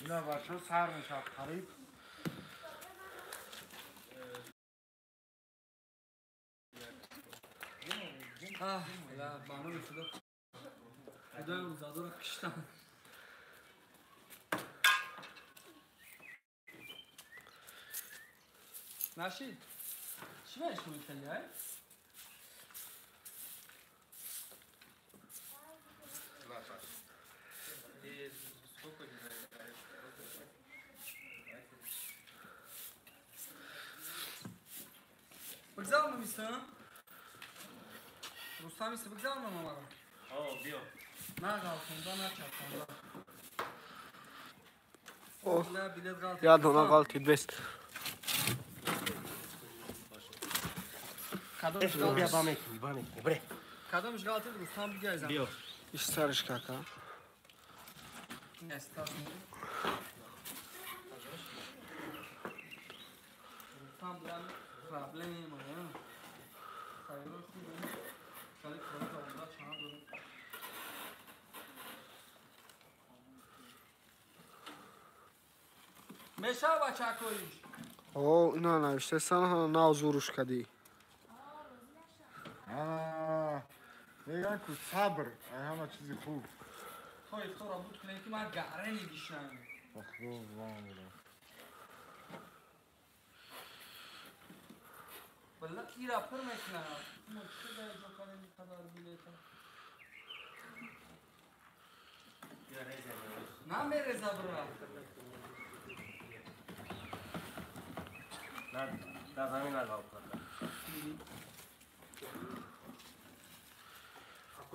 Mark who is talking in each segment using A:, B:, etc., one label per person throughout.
A: اینا بچه ها سر نشد قریب
B: برنامه شده خدای روزاده رو کشتم نشید چی بهش میکنی های؟ بگذار میستم رستم میسته بگذار مرا
C: آه بیا
B: نه غلطونده نه چپونده بلیت غلطید
D: یاد اونا غلطید بست
B: کدامش
C: بیا
B: غلطید
C: با میکنی بره
B: کدامش غلطید رستم بگه زن
C: بیا
D: ایش سرش کاکا
B: استاس رستم بلن پرابلم آیا خیلی خوبه خیلی کاری دارم چند دارم میشه بچه کویش
D: او اینا نوشته سن ناو زوروش کدی
A: میگن که صبر همه چیزی خوب
B: خواهی تو را بود کنه که من گهره نگیشم
A: بخدا وامونه
B: بله ای را پر میکنم مشکل در اینجا کنه میقدر بیلیتا نه میرزه برا
C: نه در زمین نگاه کرده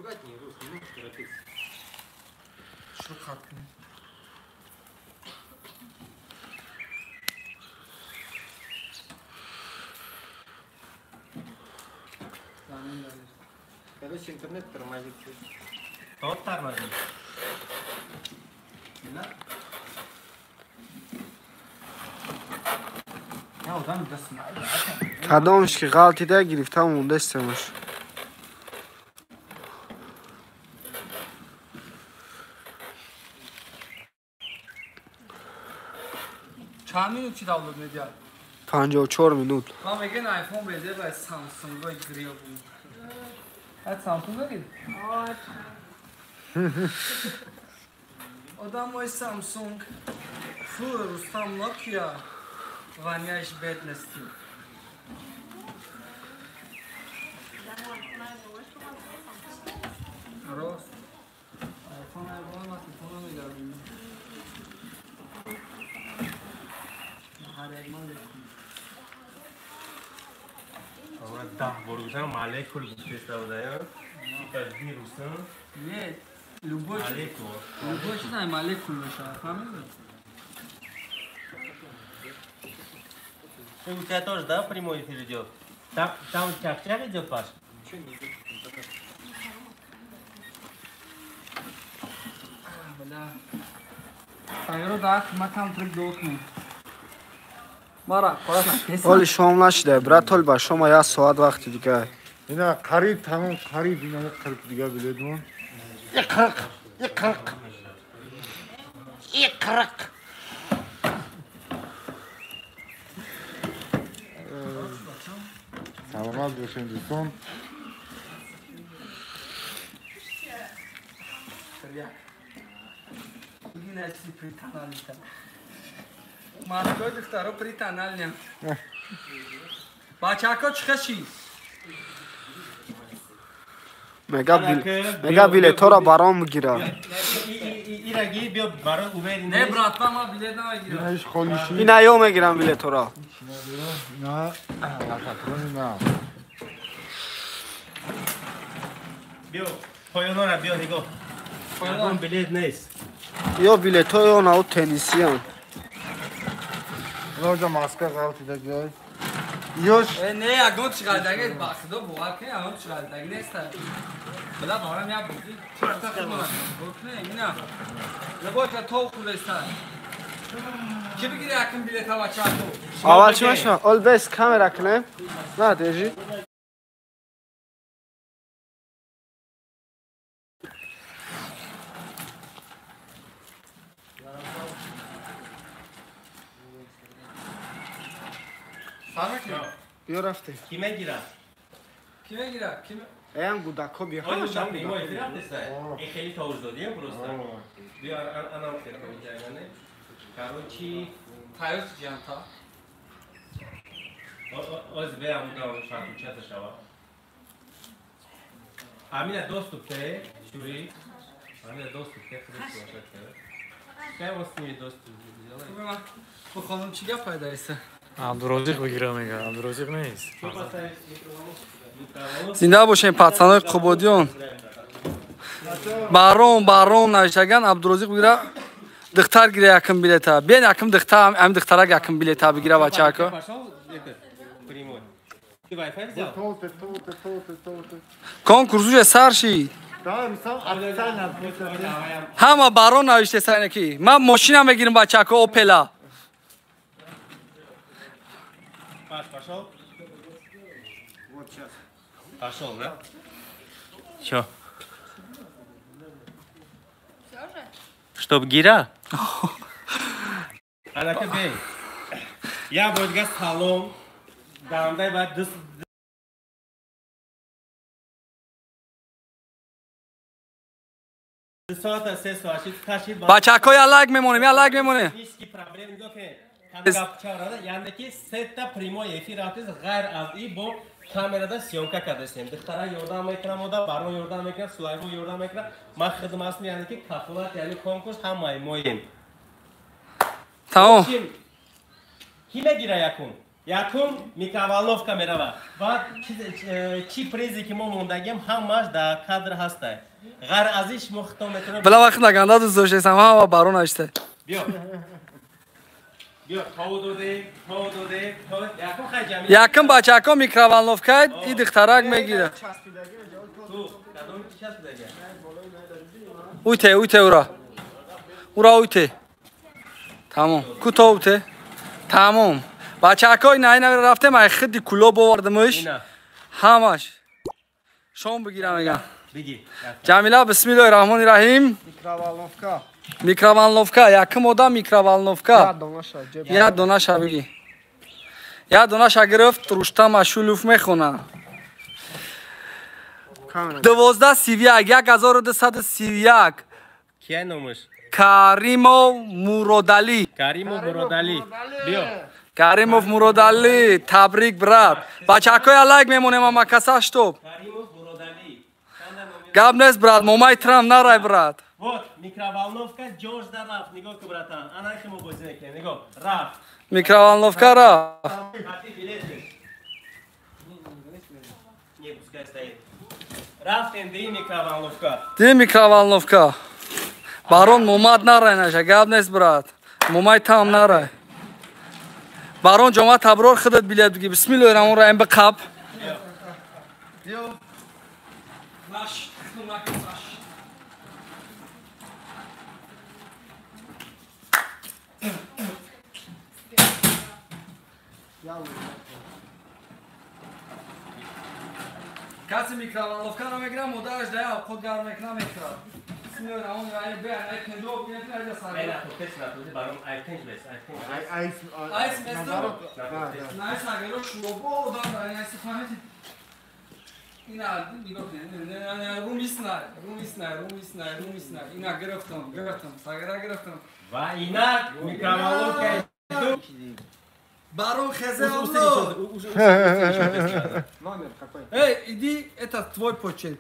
C: аккуратнее руки не торопись
B: شو خط کنی زمین دارید
C: короче интернет тормозит чуть тот тормозит
B: نه نه آدم دست نایده
D: کدامش که غلطیده گرفتم مونده استمش
B: چند مینوت چی داونلود میدید
D: 54 minut
B: ما میگن آیفون بده و سامسونگ های گریو بود هد سامسونگ دارید؟ آدم های سامسونگ فور رستم نوکیا غنیش بد نستی راست آیفون های باید ما تیفون میگردیم هر یک من بکنیم
C: اما ده بروزن مالکول بودیست داودایا تدبیر روستن
B: نه لوبوش
C: مالکول
B: لوبوش نه مالکول میشه فهمیدی؟
C: У тебя тоже, да, прямой эфир идет? Там у тебя общак идет, Паш?
B: بله تغییر داد مکان ترک دوتون مارا قرآن
D: حالی شام نشده براتول با شما یک ساعت وقت دیگه
A: اینا قریب تمام قریب اینا یک قریب دیگه بلیدون یک قرق سلامت باشین دوستان
B: Bugün hepsi pritanalita. Maskoy diftaro pritanalnya. Bachako çıkışı.
D: مگه بیلیت ها را برام بگیره
C: اینا گیر بیا برای اوبر
B: Ne bratma ma bilet ne
A: اینا
B: gidiyor.
A: هیچ خالیشی
D: این ایو میگیرم بیلیت ها را
A: اینا وقترون اینا
C: بیا پایانا را بیا نگاه پایانا بلیت نیست
D: یا بیلیت ها یا ناو تنیسی هم
A: اینا جا ماسکه غلطی دیگه یوش
B: Ne agon çıkardagi baxdo bu akı agon çıkardagi ne ister. Bela bana ne yapıyorsun? Çıkarta kılma. Bakne ina. Ne boyka tavuk kulestan. Kimi gidiyor yakın bilet hava çarptı.
D: اول چی باشه؟ اول بس کامera کنم نه دیجی
B: سر کی؟
D: بیا رفته
C: Kime girer?
B: کیه گیره؟ کیه؟
D: ایان گوداکو بیا
C: Oyun
D: همشان
C: şampiyon
D: گوداکو
C: itiraf dese. Kheli tavuzda diye burası. Bir anam tercih yani. Короче,
B: تایوس جانتا
C: az ve amca şarkı çatı şava. Amine dostum te, şuri. Amine dostum te, kırık şarkı. Sen olsun ya dostum.
B: bu خانم چی گپ پیدا است
E: عبدالرازق بگیرم میگه عبدالرازق نیست
B: زنده باشین پاتسانای قبادیون барон навиштаган абдурозиқ бигира духтар гире яким билета биен яким духтар ам духтарак яким билета бигира бачако конкурсуҷа сарши
A: Tamam, sen atsan yapmışsın.
B: ҳама барон навиштесайне ки ман мошина мегирим бачако опела
C: Пошел. Вот сейчас. Пошел, да? Чё? Чтоб гира? Алака бей. Я буду газ салон. Дамдай ба дыс. Саата се сашит кашит.
B: бачако ялак мемонем
C: Ниски проблем ниё Kamera yani ki sette primo efir atız gayr az iyi bu kamerada siyonka kadar Dixtara yordam ekran moda, baron yordam ekran, Sulaybo yordam ekran. Ma xidmasını yani ki kafulat yani konkurs hamay moyim.
B: tamam
C: Kime gira yakun? Yakun mikrovalov kamera var. Va ki prezi ki momundagim hamash da kadr hastay. Gayr az iş muhtametine.
B: била вақт наганда дӯстдоштесам ҳама барон навишта
C: Biyo. Biyo, yakun xajami.
B: яким бачако микроволновка и духтарак мегира уйте уйте тамом куто уйте тамом бачакои найнави рафтем ай хиди куло бовардимш ҳамаш шом бигирам мегам
C: Bigi.
B: ҷамила бисмиллоҳи раҳмони раҳим
D: Mikrovalnovka.
B: микроволновка яким одам микроволновка
D: Ya donaşa cep.
B: як донаша биги як донаша гирифт рустам ашулов мехона
D: Kamera.
B: 1231 1231
C: Kiye nomuş?
B: каримов муродалӣ
C: Karimov Murodali. Biyo.
B: каримов муродалӣ табрик брат бачакои алайк мемонем амакаса штоб
C: Karimov Murodali.
B: гап нест брат момай трам нарай брат
C: Вот, mikrovolnovka George da raf. Nigo ki bratan. Ana kim o bozine ki. Nigo. Raf.
B: микроволновка ра
C: Hadi bilirsin. Niye puskay стоит? Raf tendi mikrovolnovka.
B: ди микроволновка барон момад нарай наша гап нест брат момай там нарай барон ҷома таброр хидат билет биги бисмиллоҳи раҳмони раҳим биқаб کسی میکروالوفکا رو میگیرم مدارش دیا خود گرم میکنم میکرد بسمیار همون رای بیان ای کندو بیان اینجا سر
C: Aynen. Kesin atıldı. Baron erken bes.
B: Айс место найс агеро шубо одан дар найс фаҳмед ина нигоҳ кунед румиснай ина гирифтам сагара гирифтам
C: Va inak mikrovolnovka.
B: барон хезе алло
D: Номер какой?
B: эй иди это твой почерк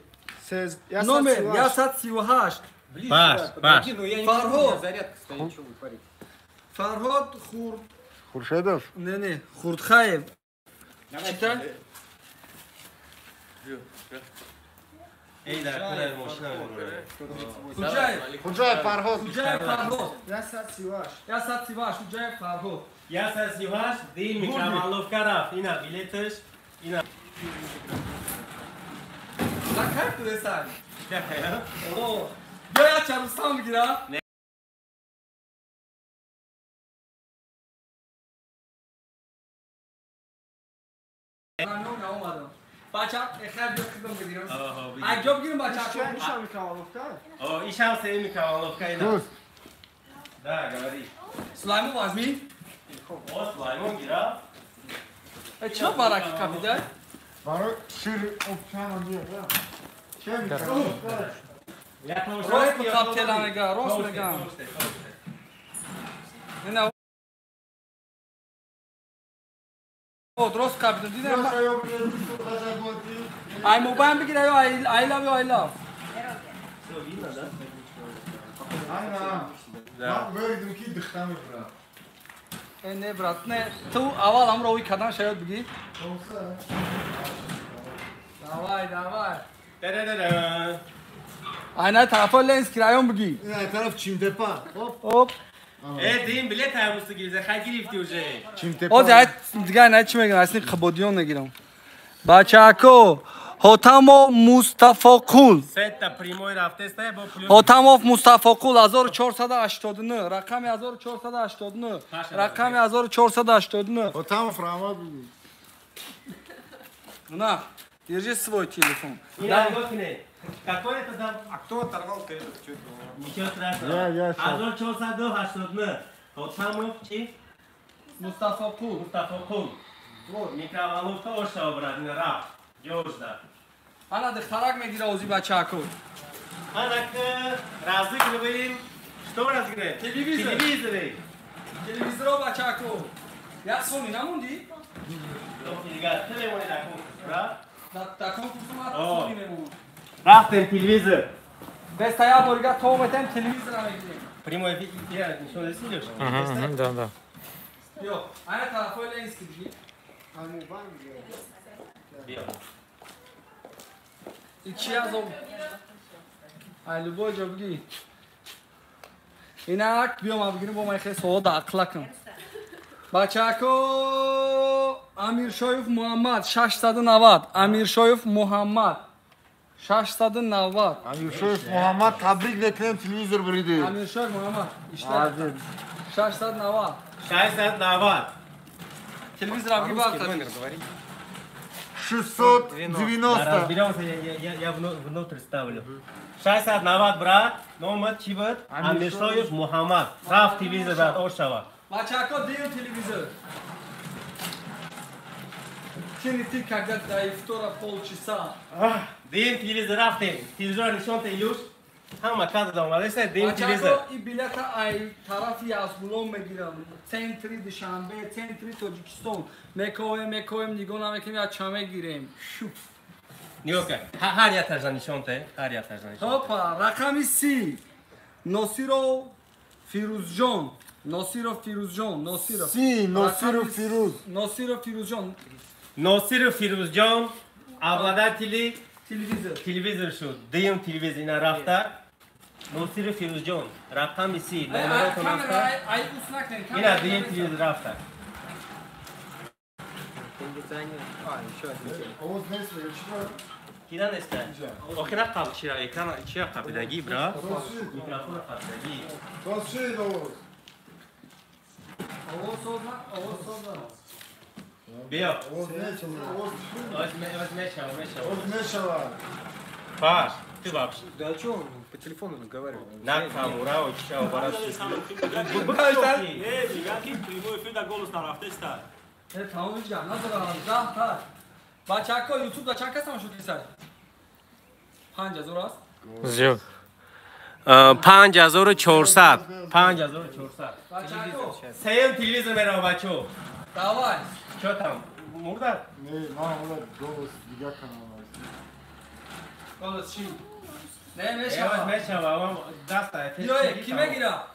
D: Я
B: номер я 138
C: Baş, baş.
B: фарҳод хурд
A: Хуршедов.
B: не хурдхаев чита
C: Ey der kurar moşina
B: хуҷаев
A: Худжай Фарход.
B: фарҳод
D: Я 138.
B: я 138 хуҷаев фарҳод
C: Ya sen Sivas değil mikrovolnovka raf. İna biletiş. İna.
B: за карту десай о я я чарустан бигира бача эхай бё хидам бигирам ай ҷоб гирим бача
D: Нишан mikrovalnovka.
C: O iş al senin mikrovolnovka ina.
A: Sus.
C: Da, говори.
B: сулаймон вазми
C: O Süleyman gira.
B: چرا برعکس کپیده؟
A: برای شیر اپشن هم بیاد چه میکنم؟
B: راست بقاب تلا میگه راست میگم اینا درست کپیده دیدم ای موبایل بگیر ایو ای لove you I love
A: من بگیدم که دختم میخورم
B: نه برات نه تو اول هم روی کدام شاید بگی داوای اینا طرفا لنز کرایون بگی
A: این طرف چیم تپا
B: hop
C: دیم بلیت هم است گیرزه خیلی گرفتی وجه
A: چیم تپا
B: o da دیگه نه چی میگم اصلا خبودیون نگیرم بچه‌کو هوتامو مصطفی کول
C: ستا پریموی رفته است با پلیس
B: هوتاموف مصطفی کول 1489 رقم 1489 رقم 1489
A: o tam frama بگو
B: на держи свой телефон
C: اینا نگاه کنه какой это дам кто оторвал что ничего страшного
A: я сейчас
C: 1489 Хотамов чи
B: مصطفی کول
C: Мустафа Кул микроволновка ошо брат на раф ёжда
B: انا دخترک میگیره اوزی بچه‌کو
C: анак разыгрываем بریم что разыграем
B: Телевизор.
C: телевизоры
B: تلویزیون بچه‌کو یا سونی نموندی
C: دیگه телефони накун брат
B: دکان کوسومات
C: آه.
B: سونی میمون
C: рафтем телевизор
B: دستایا برگا تو متن تلویزیون میگیریم
C: прямой эфир ничего не сидишь
E: Да, да.
B: یو انا طرفای لنز کیدی چی از اون ایلو بو جوگی اینک بیام بگیریم با من خیلی سوال عقلکم بچه‌کو امیر شایف محمد 690 امیر شایف محمد 690
A: Amirşoyev Muhammed tebrik ederim televizor biridir.
B: امیر شایف محمد işte 690
C: 690
B: televizor abi bak tabii
A: 690.
C: разберемся я внутрь ставлю 690 брат номер чибет Амиршоев Мухаммад раф телевизор брат ошава
B: Бачако дел телевизор. Кинете когда дай втора полчаса.
C: дим телевизор рафтем телевизор нишон теюш ҳама кадр омадеста дим телевизор
B: Бачако и билета ай тарафи аз Булон мегирам. Центри Душанбе, центри Тоҷикистон. Мекоем нигоҳ намекунем я ча мегирем. Шуф.
C: нёка ҳар як тажа нишон те ҳар як тажа нишон
B: Хопа, рақами 30. Носиров Фирузҷон. Носиров Фирузҷон, Носиров.
A: Si, Nosirov
B: Рақами-
A: Firuz.
B: Носиров Фирузҷон.
C: носиров фирӯзҷон авладатили
B: Телевизор.
C: телевизор шуд дим телевизор ина рафта носиров фирӯзҷон рақами 30 номеротон аста
B: Камера ай ус накунед.
C: ина дим телевизор рафта
A: Oğuz neyse geçiyor.
C: кида неста охира қаб чия экрана чия қабидагӣ бра микрофона қабидагӣ
A: Toz şey Oğuz.
B: Ovoz sozma, ovoz sozma.
C: биё
A: Oğuz neyse Oğuz.
C: оз мешава мешава
A: Oğuz ne şavar?
C: паш ты вообще
D: Да что он по телефону разговаривал?
C: на камура очава бараш
B: Tamam hocam, nasıl abi? Zahtar. Bachako YouTube'da çakasam şu keser. Hangi zoras?
E: Зё.
C: 5400 5400
B: Bachako.
C: сеюм телевизор мерава бачо
B: Davay.
C: чё там мурда
A: Ne lan ola Oğuz diğer kanallar.
B: Oğuz şimdi. Ne
C: Эваз
B: meşa?
C: мешава вам даста
B: Yo, kime gira?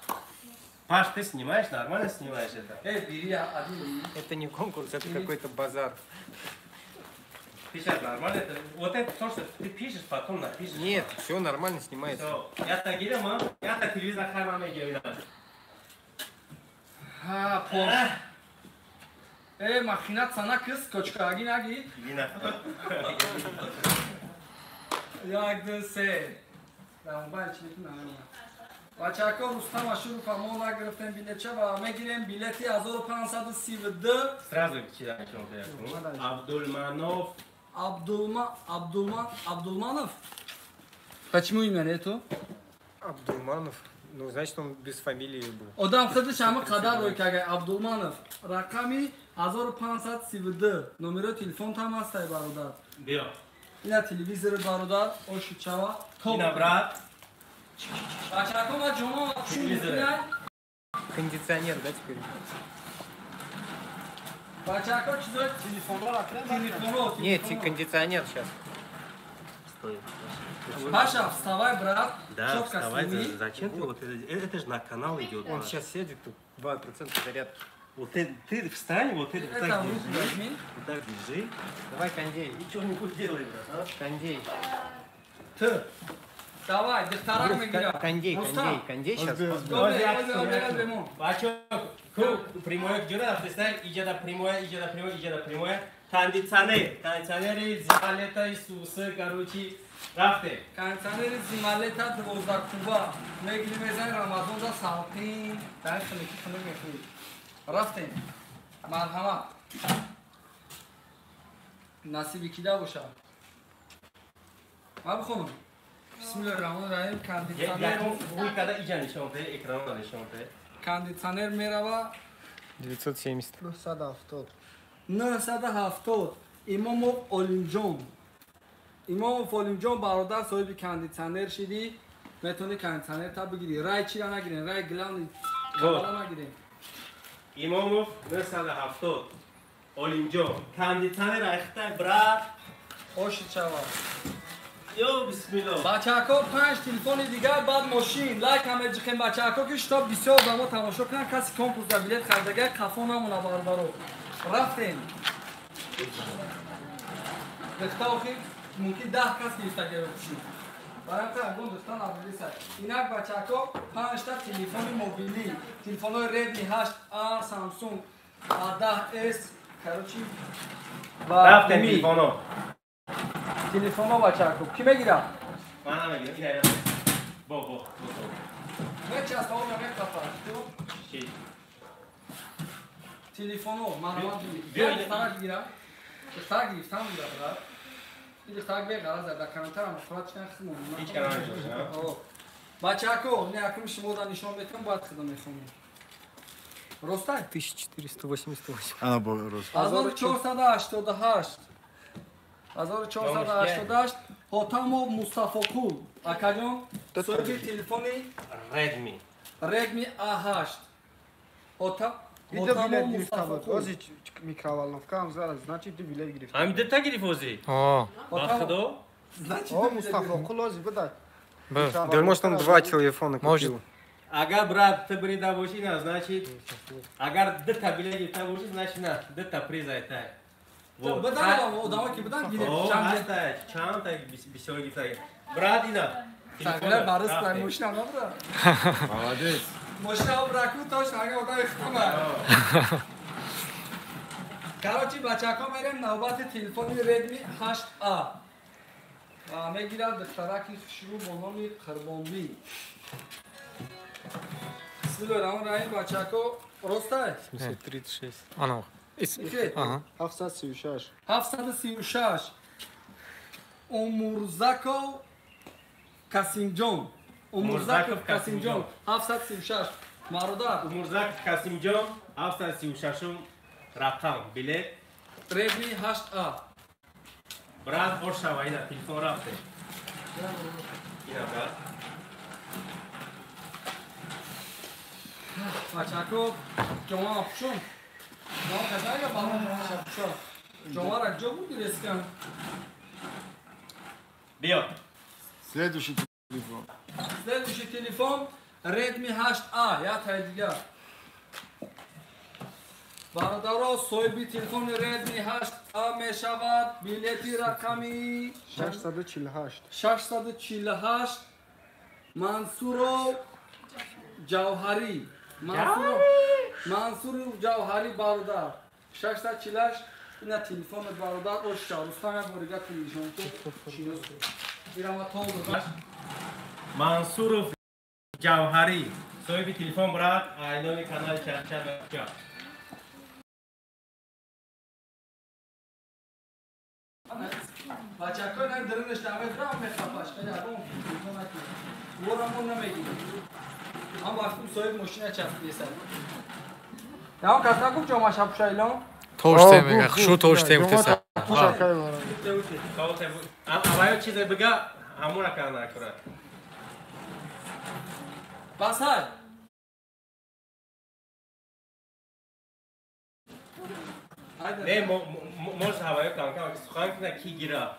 C: Паш, ты снимаешь? Нормально снимаешь это?
B: Biri ya, hadi.
D: Это не конкурс, это какой-то базар.
C: Пишешь нормально? Вот это то, что ты пишешь, потом напишешь.
D: Нет, все нормально снимается.
C: Всё. Я так гирем, а? Я так телевизор хаймаме гирем.
B: Ha, pos. Makinat sana kız, koçka nagi.
C: Вина.
B: Як се. Да, мобайл чилету намема. Бачако Рустам Ашуров амона грифтем билетче ва мегирем билети 1532
C: Сразу вчера что-то я Абдульманов.
B: Абдулманов. Почему имя нету?
D: Абдулманов. Ну, значит, он без фамилии был.
B: Odam xuddi shami qadar ro'ykaga Abdulmanov. Raqami 1532 номеро телефон там ҳастай бародар.
C: Биё.
B: Ина телевизори бародар ошучава.
C: Ина брат.
B: Бачако ма ҷомо
C: Телевизор.
F: Кондиционер, да, теперь?
B: бачако чизои телефоно.
F: Нет, кондиционер сейчас.
B: Паша, вставай, брат.
C: Да,
B: Чётко
C: вставай.
B: сними.
C: Зачем ты вот это же на канал идет.
F: Он сейчас сядет, тут 2% зарядки.
C: Вот ты встань, вот это вот
B: Это
C: так
B: в руку
C: держи.
B: возьми.
C: Вот так держи.
F: Давай, кондей.
C: И что-нибудь делай, брат. А?
F: Кондей.
B: Ты. Давай, дыхтарак мегира.
F: Кондей сейчас.
C: Бачо, прямое где надо, представь, идет прямое. Кондиционер из залета Иисуса, короче, рафте.
B: Кондиционери зималета 12 куба. Мегили мезан Рамазон да салқин. Дай хуники хунук мехӯи. Рафтем. Марҳамат. Насиби кида боша. Ма бихонам. Бисмиллаҳир-раҳмонир-раҳим. Кондитсионер мерава
F: 970.
D: 970.
B: 970. Имомов Олимҷон. Имомов Олимҷон бародар соҳиби кондитсионер шидӣ. Метавонӣ кондитсионерта бигирӣ. Рай чира нагирем, рай главни камара нагирем.
C: Имомов 970. Олимҷон. Кондиционер ахтай брат.
B: Оши чава.
C: Йо бисмилла.
B: Бачаҳко 5 телефони дигар баъд мошин. Лайк ҳаме ҷиқем бачаҳко ки шитоб бисёр ба мо тамошо кунанд. Каси конкурс да билет харидаga қафо намона бародаро. Рафтем. Дехта охи мумкин 10 кас гирифтага бошид. Барамта агон дӯстон абдулиса. Инак бачаҳко 5 та телефони мобилӣ. Телефонои Redmi 8A, Samsung A10s, короче,
C: Рафтем телефоно.
B: телефоно бачаҳко. Ки мегирад?
C: Ман намегирам. Бо.
B: Мечаст ҳол мекафад.
C: Чӣ?
B: Телефоно, маълумот
C: Биё,
B: бигир. Дихтарак гирам. Дихтарак гирифтам гира брат. Ин дихтарак беғараз дар каментар мухорат чидан хизмон.
C: Ҳеҷ кара намешавад.
B: Бачаҳко, не акум шумо дар нишон метавон бояд хидом мехонем. Ростай?
F: 1488.
A: Ана бо рост.
B: 1488. 1488. Ҳотамов Мустафокул. Акаҷон, соҳиби телефони
C: Redmi.
B: Redmi A8.
D: Видео
B: Ҳотамов
D: билет гирифта буд.
B: Мустафокул.
D: Ози микроволновка ҳам зара, значит ду билет гирифта.
C: Ҳамин дата гирифози.
E: О,
C: Ба худо.
D: О, Мустафокул ози буда.
E: бе.
F: Да может он 2 телефона
E: Может.
F: купил.
C: Агар брат ты брида боши на, значит, агар дата билет гирифта боши, значит на, дата приза это.
B: Бадан одамо ки бадан гирифт.
C: О, ҳастай, чанд та бисёр гирифта. Брат ина.
B: Шагла барыс плай мошина набра.
A: Молодец.
B: Мошина браку тош ага ода ихтама. Короче, бачаҳко мерем навбати телефони Redmi 8A. Мегирад духтараки хушрӯ бо номи Қирбонбӣ. Бисмиллаҳир-раҳмонир-раҳим. Бачаҳко ростай?
E: 736. Ана.
B: Икре?
E: Ага.
D: 736.
B: 736. Умурзаков Касимҷон. Умурзаков Касимҷон. 736. Мародар.
C: Умурзак Касимҷон 736 рақам билет.
B: Redmi 8A.
C: Брат бошава ина телефон рафте. Ина брат.
B: Бачаҳко ҷома пӯшон. Ҷома касага баҳо пӯшон. Ҷомара ҷо буди рескан.
C: Биё.
A: Следующий телефон.
B: Следующий телефон Redmi 8A. Я тай дигар. Бародаро, соҳиби телефони Redmi 8A мешавад. Билети рақами
D: 648.
B: 648. Мансуров Ҷавҳарӣ. Мансуров Ҷавҳарӣ бародар. 648. Ина телефони бародар ошша. Рустам як борига телевизион ку. Шинос ку. Ирама тол додаш.
C: Мансуров Ҷавҳарӣ. Соҳиби телефон брат, айнони канали Чарча Мекка.
B: Бачаҳко ин диринаш дамед рам мехапаш. Хеле агон телефон накӣ. Ворамон намегирем. Ҳам вақтум соҳиб мошина част бесад. Яон каса гуфт ҷомаша пӯша илон?
E: Toştem mega. Şu toştem tesa.
C: Avaya çize biga hamura kana kura.
B: Basar.
C: Ne moş havaya kanka sukan ki gira.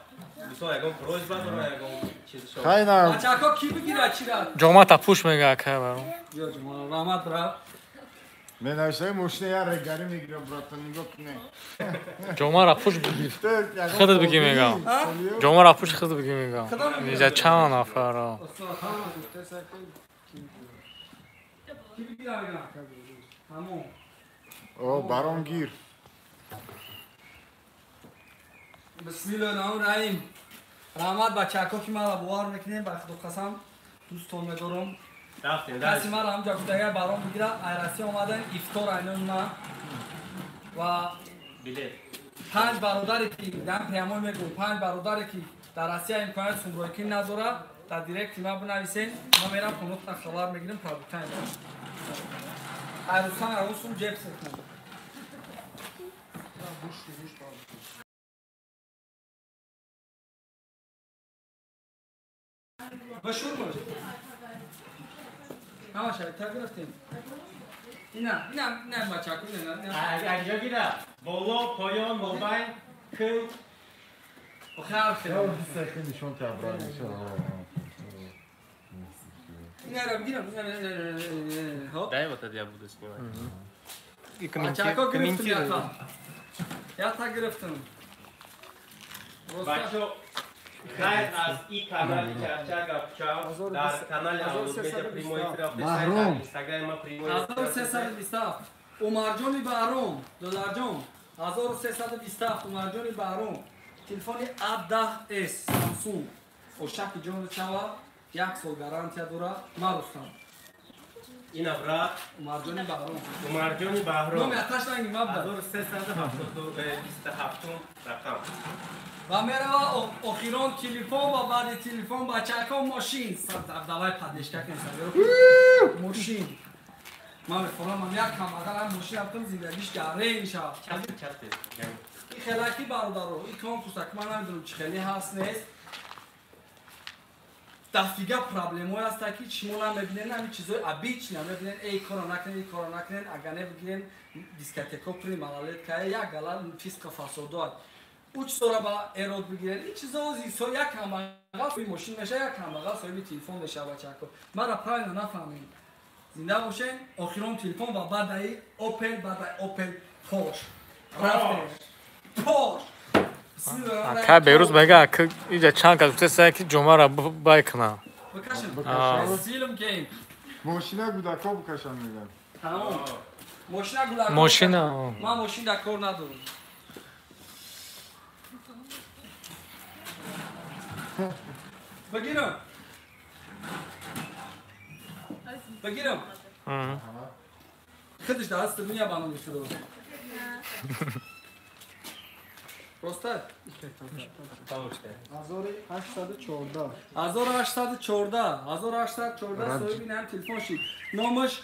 C: Bu sonra yagon projba dora yagon çizi şov.
A: Kayna.
B: Bachako ki bigir achira.
E: Joma tapuş mega ka barım.
B: Yo juma rahmat bra.
A: Ben aşağıya moşne ya regari migre bratan nigok ne.
E: Joma rapuş bigir. Xıdı bigir mega. Joma rapuş xıdı bigir mega. Nija çan afara.
B: Ki bigir aga. Tamam.
A: O baron gir.
B: Bismillahirrahmanirrahim. Rahmat bachako ki mala buar mikne bakhdo qasam do'ston medorum.
C: Raftin
B: Kasi mara hamja kutaga baron bigira ayrasi omadan iftor aynunna va
C: bilet.
B: 5 бародаре ки дам пиамон мегӯ 5 бародаре ки дар Россия имконият сумройкӣ надорад дар директи ма бинависен ма мерам қонуқна хабар мегирем продуктайн айрустан арусум ҷеб секнам башур бош ҳамаша та гирифтем ина бачаку
C: Agja gira. Bolo, poyon, mobile, kıl.
B: خرخ
A: Sakın nişon kabra nişon.
B: اینم گیرم هop
C: Дай вот это я буду снимать.
F: И
B: Бачако гирифтим
F: комментируй.
B: ята. Ята гирифтим.
C: Бачо, хайр аз и канали Чарчага Пчал, дар канали Аулуд Медиа прямой эфир
A: Махрум.
C: Инстаграма прямой эфир.
B: 1327 Умарҷони Баҳром долларҷон 1327 Умарҷони Баҳром телефони A10s Samsung ошаки ҷони чава 1 сол гарантия дора марустам
C: Ина брат,
B: Умарҷони Баҳром
C: Умарҷони Баҳром.
B: номи аташ данги мабда
C: 1327 рақам.
B: ва мерава охирон телефон ва баъди телефон бачако мошин давай падешка кенса мошин ман мефоҳамам як камагалам мошин аптам зиндагиш гаре мешавад
C: Чарте.
B: ин хелаки бародаро ин конкурсак ман намедонам чӣ хеле ҳаст нест дафига проблемҳое ҳаста ки шумо намебинен ҳамин чизҳои обични намебинен эй коро накунен ин коро накунен агар небигирен дискотеко при малолеткае як гала фисқа фасодоат уч сора ба эрод бигирен ин чизҳо як камагал соҳиби мошин мешава як камагал соҳиби телефон мешава бачако мара правилно нафаҳмем зинда бошен охирон телефон ва баъдаи опел пош рафтем пош
E: Ka beruz mega ki ija çan ka tesa ki joma ra baykna.
B: бакашем силм гейм
A: Moşina gudako bukaşan migan.
B: тамом мошина гулак
E: Moshina.
B: ман мошин дар кор надорам багирам хидиш даст дуня банам мешудо просто 1814 соҳиби нам телефон шид номаш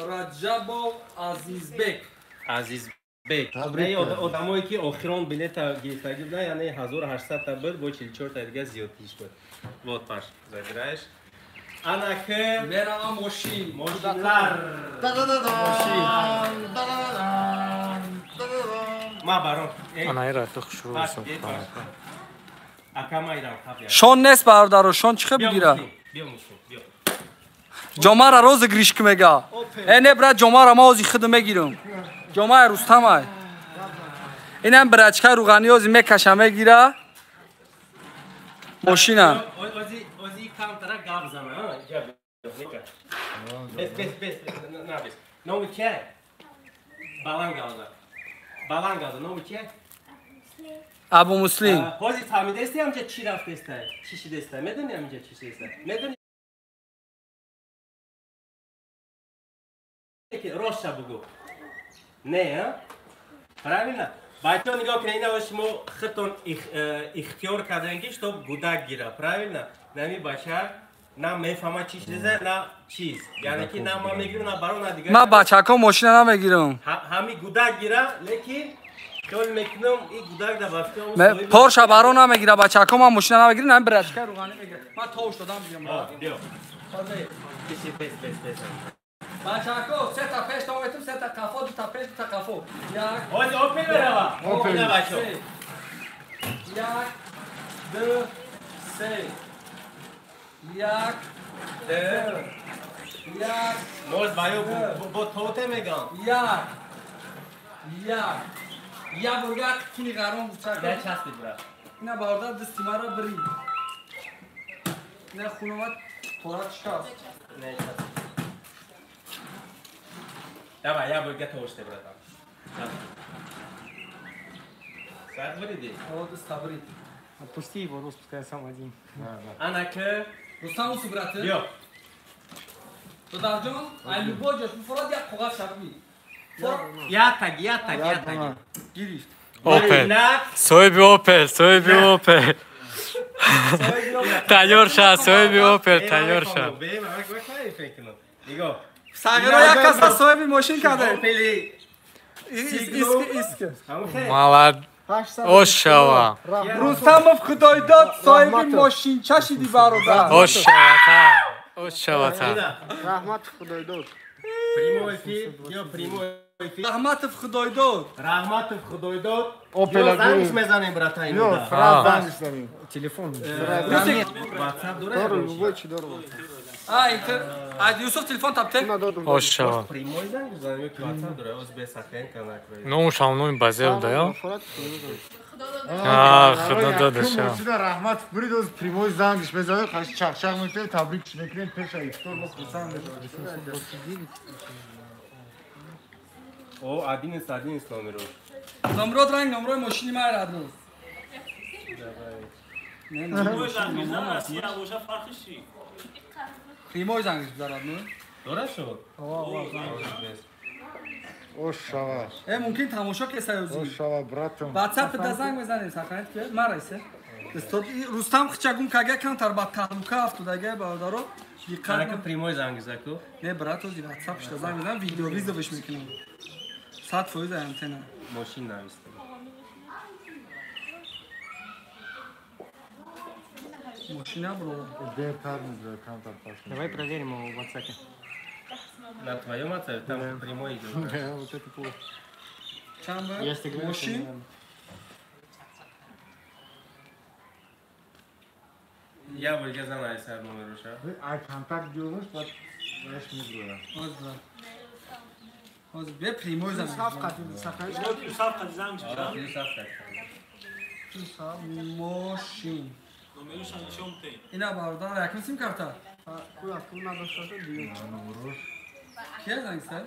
B: раҷабов азизбек
C: Азизбек. Одамое ки охирон билета гирифтаги буданд, яъне 1800 та буд, бо 44 та дига зиёдтиш буд. Вот паш, забираеш. Ана ки
B: меравам мошин
C: мошинлар. Ма баром.
E: Ana ira khshuru
C: Паш,
E: sun.
C: акама ирам хаб.
B: шон нест бародаро шон чӣ хел бигира
C: Биё мушин, биё.
B: ҷомара розы гришк мега эне брат ҷомара ма ози хидо мегирам ҷомаи рустамай инам брачка руғаниёзи мекаша мегира мошина
C: Ozi kamtara gab zana, ha? Jab. Bes. Na bes. Nomi ki? Balangalda, nomi ki?
B: абу муслим
C: Ozi tahmin isteyem ki çi rafta istey. Çişi de istey. Medeni amca çişi istey. Medeni ki roşa bugu. Ne ya? Правильно? Бачо нигоҳ кунед, ина шумо худтон ихтиёр кардангӣ, чтоб гудак гира, правильно? Нами бача نه میفهمه چی چیزه نه چیز یعنی که نه ما میگیرم نه برام نه دیگه
B: من بچه‌ها ماشین نمیگیرم
C: همین گودک گیره لیکن کل میکنم این گودک در بافته
B: پارش برا نمیگیره بچه‌ها من ماشین نمیگیرم نه برشکه روغنی میگیره من تاوش دادم میگم
C: بیا کسی پس
B: بچه‌ها سه تا پیش داویتم سه تا کافو دو تا پیش دو تا کافو یک
C: آج اوپن بروا اوپن بچو
B: یک دو سه یک دو یک
C: موز بایو با توته میگم
B: یک یا برگر کنی قرارم بچه
C: نه چسبید برا
B: نه باردار دستی مرا بری نه خونوات پورا شکاست
C: نه چسبید دابا یا برگر توشته برا ساعت بریدی
B: او دست برید
F: Отпусти его, Рус, пускай сам один.
C: انا که
B: رستم او سبرته
C: بیا
B: تو در جان ایلو باجش بفراد یک خوغه شبی
C: یا تگ
B: گیریش
E: اوپل
C: نه
E: صاحب اوپل تیار شد صاحب اوپل تیار شد
C: بیم اما که فکر کنم دیگو
B: ساگرا یک کس از صاحب ماشین کرده
C: اوپلی
D: ایسکه
C: همون خیلی
E: مالد اوشوا
B: رستم خدای داد صاحب ماشین چشیدی برادر
E: اوشوا
D: رحمت خدای داد
C: پریمو ایفی یا پریمو ایفی
B: رحمت خدای داد
C: رحمت خدای داد
A: اوپل
C: یا زنگش
A: اگه
C: میزنیم برات این
A: یو
C: بودا
A: فراد زنگش داریم
F: Телефон.
C: واتساپ دوره
D: دارو وچی دارو
B: ای یوسف تلفن تابته
D: نه دادم
E: اوشوا
C: پریمو زنگ بزنیم که واتساپ دوره از به سخن کنه
E: نوشم نوی بازیل دایا
D: فرات
E: خدا دادش
A: ماشین رحمت برید از پریموی زنگش بزنید خواهش چخچخ میکنید تبریکش میکنید پیش ایفتور با خودسان
C: او عدین سادین است نامرو
B: نمرود رنگ نمرود ماشینی من رد نوز خیمای زنگش بزرد نوز
C: دوره شد
A: اوش شوا
B: ممکن تماشا که
A: اوش
B: سیوزی
A: شوا براتم
B: واتساپ ده زنگ بزنیم سخنیت که من رئیسه رستم خچگون کگه کن تر با تحلوکه افتادگه برادرو
C: کنه که
B: دقت
C: پریمو زنگ زکو
B: نه برات از واتساپش ده زنگ بزنم ویدیو ریزش میکنم 100% انتنا
C: ماشین نویسته
B: ماشینا برو
A: بهتر میگه کم تر پاس
F: Давай проверим его в WhatsApp.
C: на твоем отце там прямой идет
F: Вот это плохо.
B: چند بر
F: Я тебе говорю, что
B: ماشین
F: не надо.
C: я برگه زن سر نمروش
A: ای کانتاکت دیومش بعد راش میگیرم
B: از به پریمو زن ماشین اینا باردار یکم سیم کارتا
D: کویا تو نداشته دیگه
B: کیا زنگ سر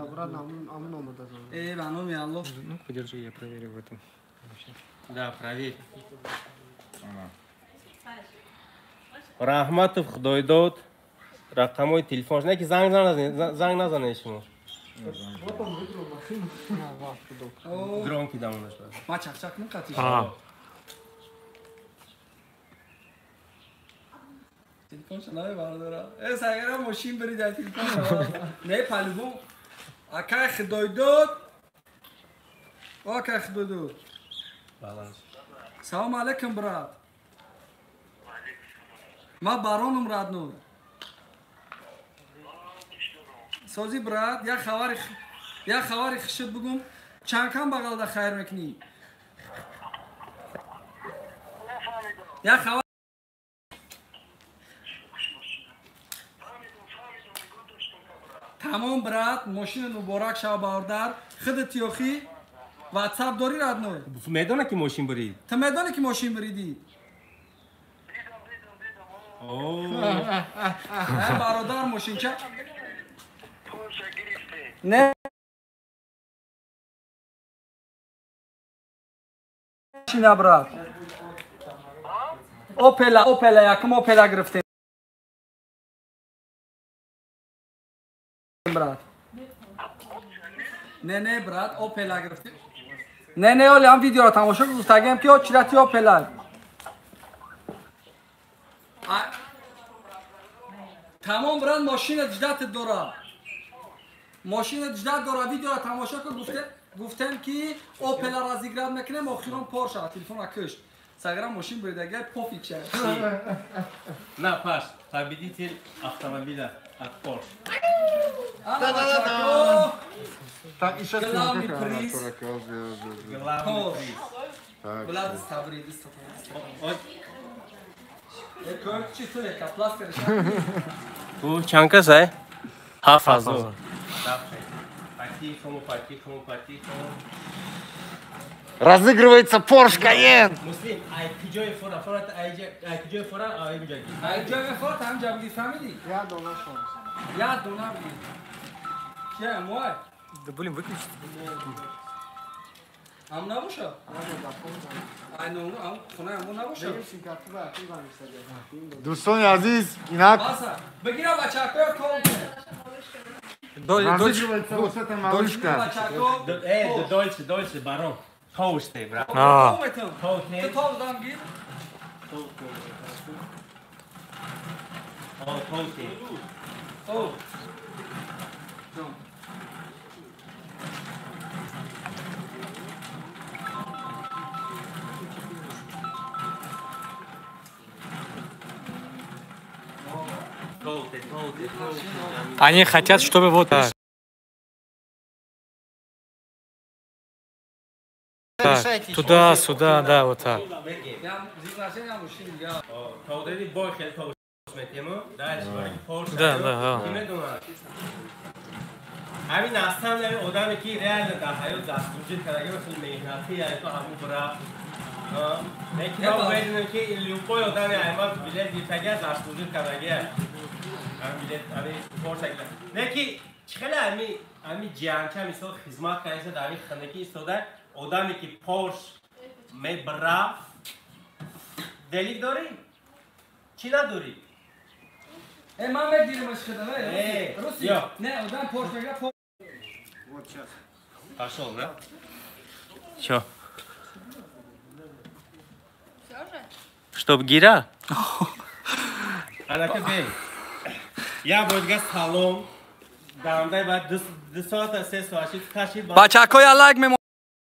D: обратно амун اومده زن
B: ای بانو می الله
F: Ну, подержи, я проверю в этом.
C: да проверь رحمت خدای داد رقمای تلفنش نه که زنگ نزنه شما درون کی دامونش داد
B: ما چک چک نکاتی تلفن شنای باردارا ای ساگر ماشین بری در تلفن نه پلوبو اکای خدای داد اکای خدای داد سلام علیکم برات ما بارانم راد نو سازی برات یا خبری خشت بگم چند کم بغل ده خیر میکنی یا خبر تمام برات ماشین مبارک شب باردار خودت یوخی واتساپ داری راد نو
C: میدونه که ماشین برید
B: تا میدانی که ماشین بریدی برادر ماشین چه نه ماشین برات اوپلا یکم اوپلا گرفتیم برات نه برات اوپلا گرفتیم نه اولی هم ویدیو رو تماشا کن دوستگیم که چرتی اوپلا تمام برند ماشین جدت داره ماشین جدت داره ویدیو را تماشا کن گفتم که اوپل را زیگرد میکنم آخران پارش تلفن را کشت سگرم ماشین بریدگه پوفیک شد
C: نه پاش победитель автомобиля от Porsche.
A: Так, и сейчас
B: Главный
A: съемка
B: приз.
C: Главный приз.
B: Влад Ставриди
C: Ой,
B: Чи то яка пластир.
C: bu çanka say. Ha fazla. Потихому, потихому, потихому.
A: Разыгрывается Porsche Cayenne.
C: Muslim, ay kıcıya fora, fora ay kıcıya fora, ay bir cagi.
B: Ayca ve fort هم جابی فامیلی
D: Я дома шел.
B: یا دونا بی چه موای
F: Да блин, выключите.
B: هم نباشه ای نو هم خونه همون نباشه
A: دوستان عزیز اینک
B: باسا بگیره بچه‌ها کار کنه
A: разыгрывается вот эта малышка.
B: بچه‌ها
C: Dolce, baron. Toast bra.
E: Aa.
C: Toast.
B: تو تاردم گیر
C: Oh, toast.
B: او
E: Они хотят, чтобы вот так. Так, туда, сюда, да, вот так.
B: ям зигнаше нямушин я
C: Toast boy khel toast metemo. Дальше Porsche.
E: Да, да.
C: Kimedona. همین اصلا یعنی آدمی که ریال در حیات دستوجی کرده و خیلی مهنتی یعنی تو همون برا یکی رو بدونم که این لیوپای آدمی ایمال بیلت بیتگه دستوجی کرده همین بیلت همین پورس اگه نکی چخیلی همین جیانچه مثل خدمت کنیسه در همین خندگی ایستاده آدمی که پورس میبره دلیل داری؟ چی نداری؟
B: من بگیرمش خدمه روسی
C: یا.
B: نه آدم پورش میگیره
C: Пошел, да? Чё? Чтоб гира? Анака бей. Я бодга салон. Дамдай бад 2 ساعت 3 ساعت تاشید
B: بچه‌ها یا لایک